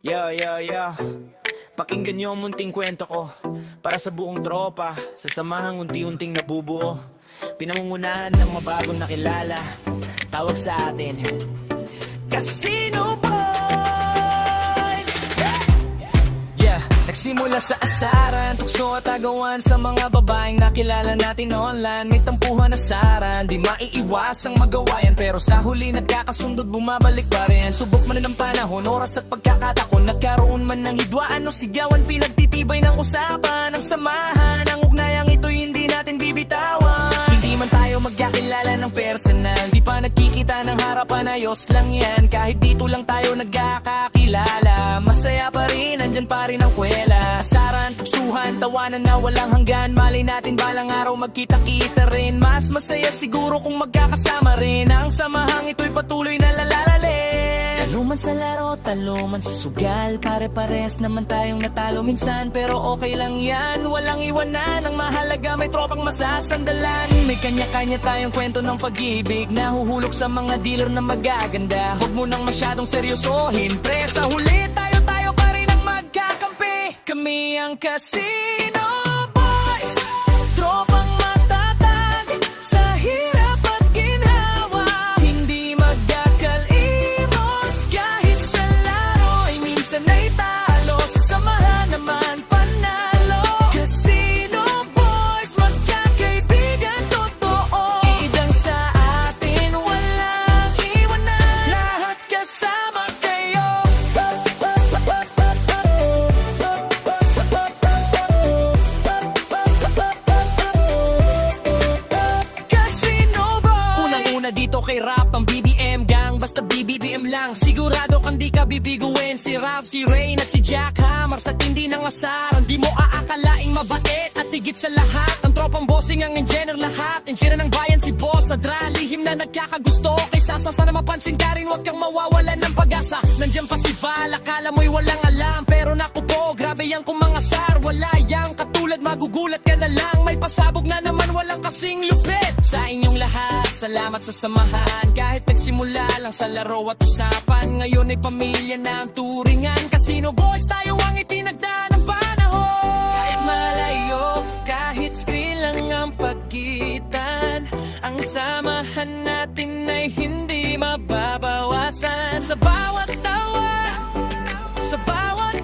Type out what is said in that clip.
Yo, pakinggan niyo ang munting kwento ko. Para sa buong tropa, sa samahang unti-unting nabubuo. Pinangungunahan ng mabagong nakilala. Tawag sa atin Casino Boys! Yeah, nagsimula sa asaran, tukso at agawan sa mga babaeng nakilala natin online. May tampuhan na saran, di maiiwasang magawayan, pero sa huli nagkakasundot, bumabalik pa rin. Subok man ng panahon, oras at pagkakatakon, nagkaroon man ng hidwaan o sigawan, pinagtitibay ng usapan, ng samahan, ang ugnayang ito'y hindi natin bibitawan. Hindi man tayo magkakilala ng personal, di pa nagkikita ng harapan, ayos lang yan. Kahit dito lang tayo nagkakakilala, masaya pa rin, andyan pa rin ang kwela. Asaran, tuksuhan, tawanan na walang hanggan, malay natin balang araw magkita-kita rin. Mas masaya siguro kung magkakasama rin, ang samahang ito'y patuloy na lalalalim. Talo man sa laro, talo man sa sugal, pare-pares naman tayong natalo minsan, pero okay lang yan, walang iwanan. Ang mahalaga may tropang masasandalan. May kanya-kanya tayong kwento ng pag-ibig, nahuhulog sa mga dealer na magaganda. Huwag mo nang masyadong seryosohin, pre, sa huli tayo pa rin ang magkakampi. Kami ang Casino Boys, tropang matatag sa hirap at ginhawa. Hindi magkakalimot kahit sa laro ay minsan ay talo, sa samahan naman panalo. Casino Boys, magkakaibigan totoo, iidang sa atin walang iwanan, lahat kasama kayo. Casino Boys! Unang-una dito kay Rap, ang BBM gang, basta BBM lang, sigurado kang di ka bibiguin. Si Rap, si Rain at si Jack Hammer, sa tindi ng asaran, di mo aakalaing mabait. At higit sa lahat, ang tropang bossing ang engineer lahat. Engineer ng bayan si Boss Adra, lihim na nagkakagusto. Kaysa sa sana mapansin ka rin, huwag kang mawawalan ng pag-asa. Nandiyan pa si Val, akala mo'y walang alam, pero naku po, grabe yang kumangasar. Wala yang katulad, magugulat ka na lang, may pasabog na naman, walang kasing lupit. Sa inyong lahat, salamat sa samahan. Kahit nagsimula lang sa laro at usapan, ngayon ay pamilya na ang turingan. Casino Boys, tayo ang itinagda ng panahon. Kahit malayo, kahit screen lang ang pagitan, ang samahan natin ay hindi mababawasan. Sa bawat tawa, sa bawat